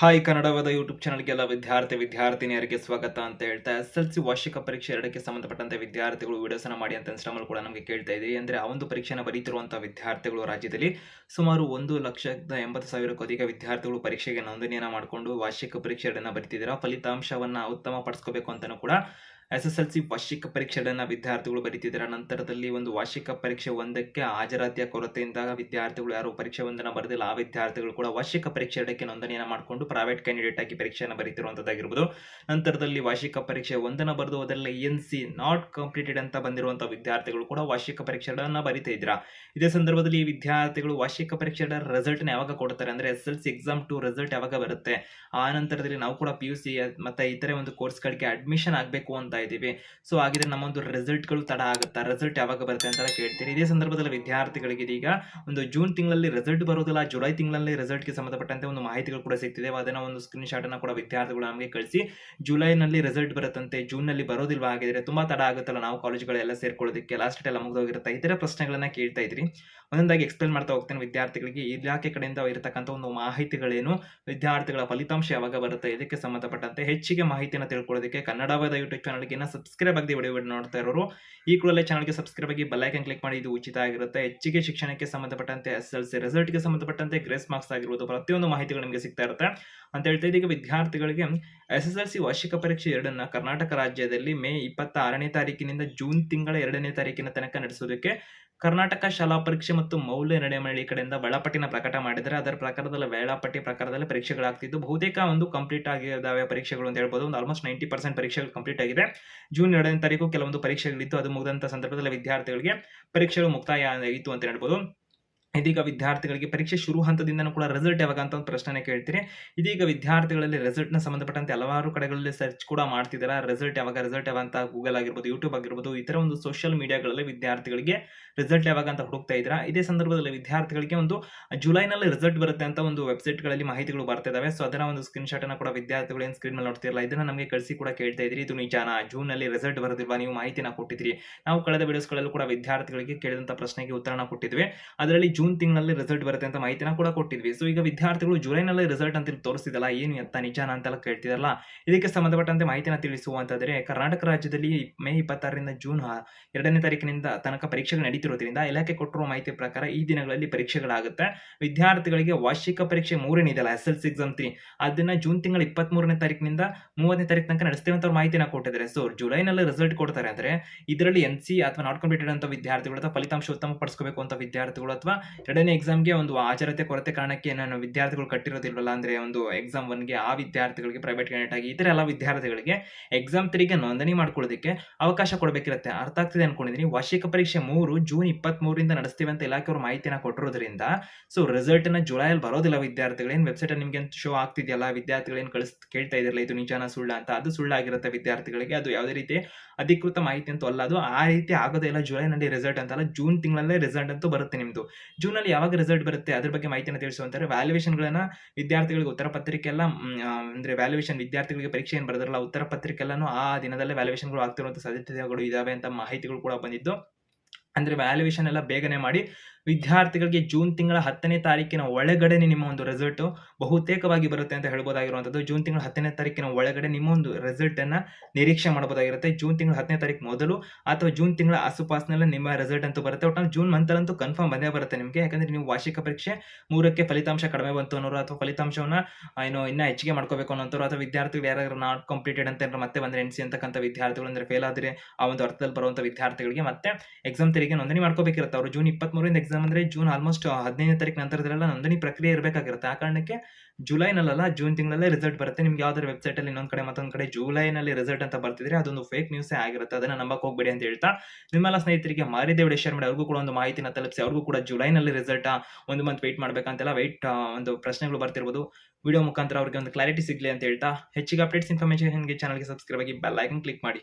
Hi ಕನ್ನಡವಾದ YouTube ಚಾನಲ್ಗೆಲ್ಲ ವಿದ್ಯಾರ್ಥಿನಿಯರಿಗೆ ಸ್ವಾಗತ ಅಂತ ಹೇಳ್ತಾ SSLC ವಾರ್ಷಿಕ ಪರೀಕ್ಷೆ 2ಕ್ಕೆ ಸಂಬಂಧಪಟ್ಟಂತೆ ವಿದ್ಯಾರ್ಥಿಗಳು ವಿಡಿಯೋಸ್ನ ಮಾಡಿ ಅಂತ ಇನ್ಸ್ಟಾಗ್ರಾಮಲ್ಲಿ ಕೂಡ ನಮಗೆ ಕೇಳ್ತಾ ಇದ್ದೀರಿ. ಅಂದರೆ ಆ ಒಂದು ಪರೀಕ್ಷೆನ ಬರೀತಿರುವಂತಹ ವಿದ್ಯಾರ್ಥಿಗಳು ರಾಜ್ಯದಲ್ಲಿ ಸುಮಾರು 1,80,000ಕ್ಕೂ ಅಧಿಕ ವಿದ್ಯಾರ್ಥಿಗಳು ಪರೀಕ್ಷೆಗೆ ನೋಂದಣಿಯನ್ನು ಮಾಡಿಕೊಂಡು ವಾರ್ಷಿಕ ಪರೀಕ್ಷೆ 2ನ್ನ ಬರೀತಿದ್ದೀರಾ. ಫಲಿತಾಂಶವನ್ನು ಉತ್ತಮ ಪಡಿಸ್ಕೋಬೇಕು ಅಂತಲೂ ಕೂಡ SSLC ವಾರ್ಷಿಕ ಪರೀಕ್ಷೆ 2ನ್ನ ವಿದ್ಯಾರ್ಥಿಗಳು ಬರೀತಿದ್ದಾರೆ. ನಂತರದಲ್ಲಿ ಒಂದು ವಾರ್ಷಿಕ ಪರೀಕ್ಷೆ 1ಕ್ಕೆ ಹಾಜರಾತಿಯ ಕೊರತೆಯಿಂದ ವಿದ್ಯಾರ್ಥಿಗಳು ಯಾರು ಪರೀಕ್ಷೆ 1ನ್ನ ಬರೆದಿಲ್ಲ ಆ ವಿದ್ಯಾರ್ಥಿಗಳು ಕೂಡ ವಾರ್ಷಿಕ ಪರೀಕ್ಷೆ 2ಕ್ಕೆ ನೋಂದಣಿಯನ್ನು ಮಾಡಿಕೊಂಡು ಪ್ರೈವೇಟ್ ಕ್ಯಾಂಡಿಡೇಟ್ ಆಗಿ ಪರೀಕ್ಷೆಯನ್ನು ಬರೀತಿರುವಂತದ್ದಾಗಿರ್ಬೋದು. ನಂತರದಲ್ಲಿ ವಾರ್ಷಿಕ ಪರೀಕ್ಷೆ 1ನ್ನ ಬರೆದು ಅದರಲ್ಲಿ NC ನಾಟ್ ಕಂಪ್ಲೀಟೆಡ್ ಅಂತ ಬಂದಿರುವಂತಹ ವಿದ್ಯಾರ್ಥಿಗಳು ಕೂಡ ವಾರ್ಷಿಕ ಪರೀಕ್ಷೆ 2ನ್ನ ಬರೀತಾ ಇದ್ದೀರಾ. ಇದೇ ಸಂದರ್ಭದಲ್ಲಿ ಈ ವಿದ್ಯಾರ್ಥಿಗಳು ವಾರ್ಷಿಕ ಪರೀಕ್ಷೆ 2ರ ರಿಸಲ್ಟ್ ಯಾವಾಗ ಕೊಡ್ತಾರೆ ಅಂದ್ರೆ SSLC ಎಕ್ಸಾಮ್ 2 ರಿಸಲ್ಟ್ ಯಾವಾಗ ಬರುತ್ತೆ, ಆ ನಂತರದಲ್ಲಿ ನಾವು ಕೂಡ PUC ಮತ್ತೆ ಇತರೆ ಒಂದು ಕೋರ್ಸ್ಗಳಿಗೆ ಅಡ್ಮಿಷನ್ ಆಗಬೇಕು ಅಂತ ಇದ್ದೀವಿ. ಸೊ ಹಾಗಿದ್ರೆ ನಮ್ಮ ಒಂದು ರಿಸಲ್ಟ್ಗಳು ತಡ ಆಗುತ್ತಾ, ರಿಸಲ್ಟ್ ಯಾವಾಗ ಬರುತ್ತೆ ಅಂತ ಕೇಳ್ತೀರಿ. ಇದೇ ಸಂದರ್ಭದಲ್ಲಿ ವಿದ್ಯಾರ್ಥಿಗಳಿಗೆ ಇದೀಗ ಒಂದು ಜೂನ್ ತಿಂಗಳಲ್ಲಿ ರಿಸಲ್ಟ್ ಬರೋದಿಲ್ಲ, ಜುಲೈ ತಿಂಗಳಲ್ಲಿ ರಿಸಲ್ಟ್ಗೆ ಸಂಬಂಧಪಟ್ಟಂತೆ ಒಂದು ಮಾಹಿತಿಗಳು ಕೂಡ ಸಿಗ್ತಿದೆ. ಅದನ್ನ ಒಂದು ಸ್ಕ್ರೀನ್ ಶಾಟ್ ಅನ್ನ ಕೂಡ ವಿದ್ಯಾರ್ಥಿಗಳು ನಮಗೆ ಕಳಿಸಿ ಜುಲೈನಲ್ಲಿ ರಿಸಲ್ಟ್ ಬರುತ್ತಂತೆ, ಜೂನ್ ನಲ್ಲಿ ಬರೋದಿಲ್ವಾ, ಹಾಗಿದ್ರೆ ತುಂಬಾ ತಡ ಆಗುತ್ತಲ್ಲ ನಾವು ಕಾಲೇಜುಗಳೆಲ್ಲ ಸೇರ್ಕೊಳ್ಳೋದಕ್ಕೆ, ಲಾಸ್ಟ್ ಡೇಟ್ ಎಲ್ಲ ಮುಗಿದೋಗಿರುತ್ತೆ. ಇತರ ಪ್ರಶ್ನೆಗಳನ್ನ ಕೇಳ್ತಾ ಇದ್ರಿ. ಒಂದೊಂದಾಗಿ ಎಕ್ಸ್ಪ್ಲೇನ್ ಮಾಡ್ತಾ ಹೋಗ್ತೇನೆ ವಿದ್ಯಾರ್ಥಿಗಳಿಗೆ. ಇಲಾಖೆ ಕಡೆಯಿಂದ ಇರತಕ್ಕಂಥ ಒಂದು ಮಾಹಿತಿಗಳೇನು, ವಿದ್ಯಾರ್ಥಿಗಳ ಫಲಿತಾಂಶ ಯಾವಾಗ ಬರುತ್ತೆ, ಇದಕ್ಕೆ ಸಂಬಂಧಪಟ್ಟಂತೆ ಹೆಚ್ಚಿಗೆ ಮಾಹಿತಿಯನ್ನು ತಿಳ್ಕೊಳ್ಳೋದಕ್ಕೆ ಕನ್ನಡವಾದ ಯೂಟ್ಯೂಬ್ ಚಾನಲ್ಗೆ ಸಬ್ಸ್ಕ್ರೈಬ್ ಆಗದೆ ವಿಡಿಯೋ ನೋಡ್ತಾ ಇರೋರು ಈ ಕೂಡಲೇ ಚಾನಲ್ಗೆ ಸಬ್ಸ್ಕ್ರೈಬ್ ಆಗಿ ಬೆಲ್ ಐಕಾನ್ ಕ್ಲಿಕ್ ಮಾಡಿ. ಇದು ಉಚಿತ ಆಗಿರುತ್ತೆ. ಹೆಚ್ಚಿಗೆ ಶಿಕ್ಷಣಕ್ಕೆ ಸಂಬಂಧಪಟ್ಟಂತೆ SSLC ರಿಸಲ್ಟ್ಗೆ ಸಂಬಂಧಪಟ್ಟಂತೆ ಗ್ರೇಸ್ ಮಾರ್ಕ್ಸ್ ಆಗಿರ್ಬೋದು ಪ್ರತಿಯೊಂದು ಮಾಹಿತಿಗಳು ನಿಮಗೆ ಸಿಗ್ತಾ ಇರುತ್ತೆ ಅಂತ ಹೇಳ್ತಾ ಇದೀಗ ವಿದ್ಯಾರ್ಥಿಗಳಿಗೆ SSLC ವಾರ್ಷಿಕ ಪರೀಕ್ಷೆ 2ನ್ನ ಕರ್ನಾಟಕ ರಾಜ್ಯದಲ್ಲಿ ಮೇ 26ನೇ ತಾರೀಕಿನಿಂದ ಜೂನ್ ತಿಂಗಳ 2ನೇ ತಾರೀಕಿನ ತನಕ ನಡೆಸೋದಕ್ಕೆ ಕರ್ನಾಟಕ ಶಾಲಾ ಪರೀಕ್ಷೆ ಮತ್ತು ಮೌಲ್ಯ ನಿರ್ಣಯ ಮಂಡಳಿ ಕಡೆಯಿಂದ ವೇಳಾಪಟ್ಟಿನ ಪ್ರಕಟ ಮಾಡಿದರೆ ಅದರ ಪ್ರಕಾರದಲ್ಲಿ ವೇಳಾಪಟ್ಟಿ ಪ್ರಕಾರದಲ್ಲಿ ಪರೀಕ್ಷೆಗಳಾಗ್ತಿದ್ದು ಬಹುತೇಕ ಒಂದು ಕಂಪ್ಲೀಟ್ ಆಗಿದ್ದಾವೆ ಪರೀಕ್ಷೆಗಳು ಅಂತ ಹೇಳ್ಬೋದು. ಒಂದು ಆಲ್ಮೋಸ್ಟ್ 90% ಪರೀಕ್ಷೆಗಳು ಕಂಪ್ಲೀಟ್ ಆಗಿದೆ. ಜೂನ್ 2ನೇ ತಾರೀಕು ಕೆಲವೊಂದು ಪರೀಕ್ಷೆಗಳಿತ್ತು, ಅದು ಮುಗಿದಂತ ಸಂದರ್ಭದಲ್ಲಿ ವಿದ್ಯಾರ್ಥಿಗಳಿಗೆ ಪರೀಕ್ಷೆಗಳು ಮುಕ್ತಾಯ ಆಗಿತ್ತು ಅಂತ ಹೇಳ್ಬೋದು. ಇದೀಗ ವಿದ್ಯಾರ್ಥಿಗಳಿಗೆ ಪರೀಕ್ಷೆ ಶುರು ಹಂತದಿಂದನೂ ಕೂಡ ರಿಸಲ್ಟ್ ಯಾವಾಗ ಅಂತ ಒಂದು ಪ್ರಶ್ನೆ ಕೇಳ್ತೀರಿ. ಇದೀಗ ವಿದ್ಯಾರ್ಥಿಗಳಲ್ಲಿ ರಿಸಲ್ಟ್ನ ಸಂಬಂಧಪಟ್ಟಂತೆ ಹಲವಾರು ಕಡೆಗಳಲ್ಲಿ ಸರ್ಚ್ ಕೂಡ ಮಾಡ್ತಿದ್ದಾರೆ. ರಿಸಲ್ಟ್ ಯಾವಾಗ ಅಂತ ಗೂಗಲ್ ಆಗಿರ್ಬೋದು, ಯೂಟ್ಯೂಬ್ ಆಗಿರ್ಬೋದು, ಇತರ ಒಂದು ಸೋಷಿಯಲ್ ಮೀಡಿಯಾಗಳಲ್ಲಿ ವಿದ್ಯಾರ್ಥಿಗಳಿಗೆ ರಿಸಲ್ಟ್ ಯಾವಾಗ ಅಂತ ಹುಡುಕ್ತಾ ಇದ್ದೀರಾ. ಇದೇ ಸಂದರ್ಭದಲ್ಲಿ ವಿದ್ಯಾರ್ಥಿಗಳಿಗೆ ಒಂದು ಜುಲೈನಲ್ಲಿ ರಿಸಲ್ಟ್ ಬರುತ್ತೆ ಅಂತ ಒಂದು ವೆಬ್ಸೈಟ್ಗಳಲ್ಲಿ ಮಾಹಿತಿಗಳು ಬರ್ತಾ ಇದಾವೆ. ಸೊ ಅದರ ಒಂದು ಸ್ಕ್ರೀನ್ ಶಾಟ್ ಅನ್ನು ಕೂಡ ವಿದ್ಯಾರ್ಥಿಗಳು ಏನು ಸ್ಕ್ರೀನ್ ಮೇಲೆ ನೋಡ್ತಿರಲ್ಲ ಇದನ್ನ ನಮಗೆ ಕಳಿಸಿ ಕೂಡ ಕೇಳ್ತಾ ಇದ್ರಿ. ಇದು ನಿಜಾನಾ, ಜೂನ್ ನಲ್ಲಿ ರಿಸಲ್ಟ್ ಬರೋದಿಲ್ವಾ, ನೀವು ಮಾಹಿತಿನ ಕೊಟ್ಟಿದ್ರಿ. ನಾವು ಕಳೆದ ವಿಡಿಯೋಸ್ಗಳಲ್ಲೂ ಕೂಡ ವಿದ್ಯಾರ್ಥಿಗಳಿಗೆ ಕೇಳಿದಂತ ಪ್ರಶ್ನೆಗೆ ಉತ್ತರನ ಕೊಟ್ಟಿದ್ವಿ. ಅದರಲ್ಲಿ ಜೂನ್ ತಿಂಗಳಲ್ಲಿ ರಿಸಲ್ಟ್ ಬರುತ್ತೆ ಅಂತ ಮಾಹಿತಿನ ಕೂಡ ಕೊಟ್ಟಿದ್ವಿ. ಸೊ ಈಗ ವಿದ್ಯಾರ್ಥಿಗಳು ಜುಲೈನಲ್ಲಿ ರಿಸಲ್ಟ್ ಅಂತ ತೋರಿಸ್ತಿದಲ್ಲ, ಏನು ಎತ್ತ ನಿಜಾನ ಅಂತೆಲ್ಲ ಕೇಳ್ತಿದಾರಲ್ಲ, ಇದಕ್ಕೆ ಸಂಬಂಧಪಟ್ಟಂತೆ ಮಾಹಿತಿನ ತಿಳಿಸುವಂತಾದರೆ ಕರ್ನಾಟಕ ರಾಜ್ಯದಲ್ಲಿ ಮೇ 26ರಿಂದ ಜೂನ್ 2ನೇ ತಾರೀಕಿನಿಂದ ತನಕ ಪರೀಕ್ಷೆಗಳು ನಡೀತಿರೋದ್ರಿಂದ ಇಲಾಖೆ ಕೊಟ್ಟಿರುವ ಮಾಹಿತಿ ಪ್ರಕಾರ ಈ ದಿನಗಳಲ್ಲಿ ಪರೀಕ್ಷೆಗಳಾಗುತ್ತೆ. ವಿದ್ಯಾರ್ಥಿಗಳಿಗೆ ವಾರ್ಷಿಕ ಪರೀಕ್ಷೆ 3 ಇದೆಯಲ್ಲ SSLC ಎಕ್ಸಾಮ್ 3, ಅದನ್ನ ಜೂನ್ ತಿಂಗಳ 23ನೇ ತಾರೀಕಿನಿಂದ 30ನೇ ತಾರೀಕು ತನಕ ನಡೆಸ್ತೇವೆ ಅಂತ ಮಾಹಿತಿನ ಕೊಟ್ಟಿದ್ದಾರೆ. ಸೊ ಜುಲೈನಲ್ಲಿ ರಿಸಲ್ಟ್ ಕೊಡ್ತಾರೆ ಅಂದ್ರೆ ಇದರಲ್ಲಿ NC ಅಥವಾ ನಾಟ್ ಕಂಪ್ಲೀಟೆಡ್ ಅಂತ ವಿದ್ಯಾರ್ಥಿಗಳು ಅಥವಾ ಫಲಿತಾಂಶ ಉತ್ತಮ ಪಡಿಸಬೇಕು ಅಂತ ವಿದ್ಯಾರ್ಥಿಗಳು ಅಥವಾ 2ನೇ ಎಕ್ಸಾಮ್ಗೆ ಒಂದು ಹಾಜರಾತಿ ಕೊರತೆ ಕಾರಣಕ್ಕೆ ನಾನು ವಿದ್ಯಾರ್ಥಿಗಳು ಕಟ್ಟಿರೋದಿಲ್ವಲ್ಲ, ಅಂದ್ರೆ ಒಂದು ಎಕ್ಸಾಮ್ 1ಗೆ ಆ ವಿದ್ಯಾರ್ಥಿಗಳಿಗೆ ಪ್ರೈವೇಟ್ ಕ್ಯಾಂಡಿಡೇಟ್ ಆಗಿ ಇತರ ಎಲ್ಲ ವಿದ್ಯಾರ್ಥಿಗಳಿಗೆ ಎಕ್ಸಾಮ್ 3ಗೆ ನೋಂದಣಿ ಮಾಡ್ಕೊಳ್ಳೋದಕ್ಕೆ ಅವಕಾಶ ಕೊಡಬೇಕಿರುತ್ತೆ. ಅರ್ಥ ಆಗ್ತಿದೆ ಅನ್ಕೊಂಡಿದ್ದೀನಿ. ವಾರ್ಷಿಕ ಪರೀಕ್ಷೆ 3 ಜೂನ್ 23ರಿಂದ ನಡೆಸ್ತೀವಿ ಅಂತ ಇಲಾಖೆಯವರು ಮಾಹಿತಿನ ಕೊಟ್ಟಿರೋದ್ರಿಂದ ಸೊ ರಿಸಲ್ಟ್ ನ ಜುಲೈಯಲ್ಲಿ ಬರೋದಿಲ್ಲ. ವಿದ್ಯಾರ್ಥಿಗಳು ಏನು ವೆಬ್ಸೈಟ್ ನಿಮ್ಗೆ ಶೋ ಆಗ್ತಿದೆಯಲ್ಲ, ವಿದ್ಯಾರ್ಥಿಗಳು ಏನು ಕೇಳ್ತಾ ಇದಿರಲ್ಲ ಇದು ನಿಜಾನ ಸುಳ್ಳ ಅಂತ, ಅದು ಸುಳ್ಳಾಗಿರುತ್ತೆ ವಿದ್ಯಾರ್ಥಿಗಳಿಗೆ. ಅದು ಯಾವುದೇ ರೀತಿ ಅಧಿಕೃತ ಮಾಹಿತಿ ಅಂತೂ ಅಲ್ಲ, ಅದು ಆ ರೀತಿ ಆಗೋದೇ ಇಲ್ಲ. ಜುಲೈನಲ್ಲಿ ರಿಸಲ್ಟ್ ಅಂತಲ್ಲ, ಜೂನ್ ತಿಂಗಳಲ್ಲೇ ರಿಸಲ್ಟ್ ಅಂತೂ ಬರುತ್ತೆ ನಿಮ್ದು. ಜೂನ್ ಅಲ್ಲಿ ಯಾವಾಗ ರಿಸಲ್ಟ್ ಬರುತ್ತೆ ಅದ್ರ ಬಗ್ಗೆ ಮಾಹಿತಿನ ತಿಳಿಸುವಂತಾರೆ. ವ್ಯಾಲ್ಯೂಯೇಷನ್ ಗಳನ್ನ ವಿದ್ಯಾರ್ಥಿಗಳಿಗೆ ಉತ್ತರ ಪತ್ರಿಕೆ ಎಲ್ಲ ಅಂದ್ರೆ ವ್ಯಾಲ್ಯೂಯೇಷನ್ ವಿದ್ಯಾರ್ಥಿಗಳಿಗೆ ಪರೀಕ್ಷೆ ಏನು ಬರೆದಿರಲ್ಲ ಉತ್ತರ ಪತ್ರಿಕೆ ಎಲ್ಲಾನು ಆ ದಿನದಲ್ಲೇ ವ್ಯಾಲ್ಯೂಯೇಷನ್ಗಳು ಆಗ್ತಿರುವಂತ ಸಾಧ್ಯತೆಗಳು ಇದಾವೆ ಅಂತ ಮಾಹಿತಿಗಳು ಕೂಡ ಬಂದಿದ್ದು. ಅಂದ್ರೆ ವ್ಯಾಲ್ಯೂಯೇಷನ್ ಎಲ್ಲ ಬೇಗನೆ ಮಾಡಿ ವಿದ್ಯಾರ್ಥಿಗಳಿಗೆ ಜೂನ್ ತಿಂಗಳ 10ನೇ ತಾರೀಕಿನ ಒಳಗಡೆ ನಿಮ್ಮ ಒಂದು ರಿಸಲ್ಟ್ ಬಹುತೇಕವಾಗಿ ಬರುತ್ತೆ ಅಂತ ಹೇಳ್ಬೋದಾಗಿರುವಂಥದ್ದು. ಜೂನ್ ತಿಂಗಳ 10ನೇ ತಾರೀಕಿನ ಒಳಗಡೆ ನಿಮ್ಮ ಒಂದು ರಿಸಲ್ಟ್ ಅನ್ನ ನಿರೀಕ್ಷೆ ಮಾಡಬಹುದಾಗಿರುತ್ತೆ. ಜೂನ್ ತಿಂಗಳ 10ನೇ ತಾರೀಕು ಮೊದಲು ಅಥವಾ ಜೂನ್ ತಿಂಗಳ ಆಸುಪಾಸಿನಲ್ಲಿ ನಿಮ್ಮ ರಿಸಲ್ಟ್ ಅಂತೂ ಬರುತ್ತೆ. ಒಟ್ಟು ಜೂನ್ ಮಂತ್ ಅಂತೂ ಕನ್ಫರ್ಮ್ ಬಂದೇ ಬರುತ್ತೆ ನಿಮಗೆ. ಯಾಕಂದ್ರೆ ನೀವು ವಾರ್ಷಿಕ ಪರೀಕ್ಷೆ 3ಕ್ಕೆ ಫಲಿತಾಂಶ ಕಡಿಮೆ ಬಂತು ಅನ್ನೋರು ಅಥವಾ ಫಲಿತಾಂಶವನ್ನ ಇನ್ನೂ ಹೆಚ್ಚಿಗೆ ಮಾಡ್ಕೋಬೇಕು ಅನ್ನೋರು ಅಥವಾ ವಿದ್ಯಾರ್ಥಿಗಳು ಯಾರು ನಾಟ್ ಕಂಪ್ಲೀಟೆಡ್ ಅಂತ ಮತ್ತೆ ಬಂದ್ರೆ NC ಅಂತಕ್ಕಂಥ ವಿದ್ಯಾರ್ಥಿಗಳು ಅಂದ್ರೆ ಫೇಲ್ ಆದ್ರೆ ಆ ಒಂದು ಅರ್ಥದಲ್ಲಿ ಬರುವಂತ ವಿದ್ಯಾರ್ಥಿಗಳಿಗೆ ಮತ್ತೆ ಎಕ್ಸಾಮ್ 3ಗೆ ನೋಂದಣಿ ಮಾಡ್ಕೋಬೇಕಿರುತ್ತೆ. ಅವರು ಜೂನ್ 23ರಿಂದ ಎಕ್ಸಾಮ್ ಅಂದ್ರೆ ಜೂನ್ ಆಲ್ಮೋಸ್ಟ್ 15ನೇ ತಾರೀಕು ನಂತರದಲ್ಲೆಲ್ಲ ನೋಂದಣಿ ಪ್ರಕ್ರಿಯೆ ಇರಬೇಕಾಗಿರುತ್ತೆ. ಆ ಕಾರಣಕ್ಕೆ ಜುಲೈನಲ್ಲ ಜೂನ್ ತಿಂಗಳಲ್ಲೇ ರಿಸಲ್ಟ್ ಬರುತ್ತೆ. ನಿಮ್ಗೆ ಯಾವ್ದಾದ್ರು ವೆಬ್ಸೈಟ್ ಅಲ್ಲಿ ಇನ್ನೊಂದ್ ಕಡೆ ಮತ್ತೊಂದ್ ಕಡೆ ಜುಲೈನಲ್ಲಿ ರಿಸಲ್ಟ್ ಅಂತ ಬರ್ತಿದ್ರೆ ಅದೊಂದು ಫೇಕ್ ನ್ಯೂಸ್ ಆಗಿರುತ್ತೆ, ಅದನ್ನ ನಂಬಕ್ ಹೋಗ್ಬೇಡಿ ಅಂತ ಹೇಳ್ತಾ ನಿಮ್ಮೆಲ್ಲ ಸ್ನೇಹಿತರಿಗೆ ಮಾರಿದೇ ವಿಡಿಯೋ ಶೇರ್ ಮಾಡಿ ಅವ್ರಿಗೂ ಕೂಡ ಒಂದು ಮಾಹಿತಿನ ತಲುಪಿಸಿ ಅವ್ರಿಗೂ ಕೂಡ ಜುಲೈನಲ್ಲಿ ರಿಸಲ್ಟ್ ಒಂದು ಮಂತ್ ವೇಟ್ ಮಾಡ್ಬೇಕಂತೆಲ್ಲ ಒಂದು ಪ್ರಶ್ನೆಗಳು ಬರ್ತಿರ್ಬೋದು. ವಿಡಿಯೋ ಮುಖಾಂತರ ಅವ್ರಿಗೆ ಒಂದು ಕ್ಲಾರಿಟಿ ಸಿಗ್ಲಿ ಅಂತ ಹೇಳ್ತಾ ಹೆಚ್ಚಿಗೆ ಅಪ್ಡೇಟ್ಸ್ ಇನ್ಫಾರ್ಮೇಷನ್ಗೆ ಚಾನಲ್ಗೆ ಸಬ್ಸ್ಕ್ರೈಬ್ ಆಗಿ ಬೆಲ್ ಐಕನ್ ಕ್ಲಿಕ್ ಮಾಡಿ.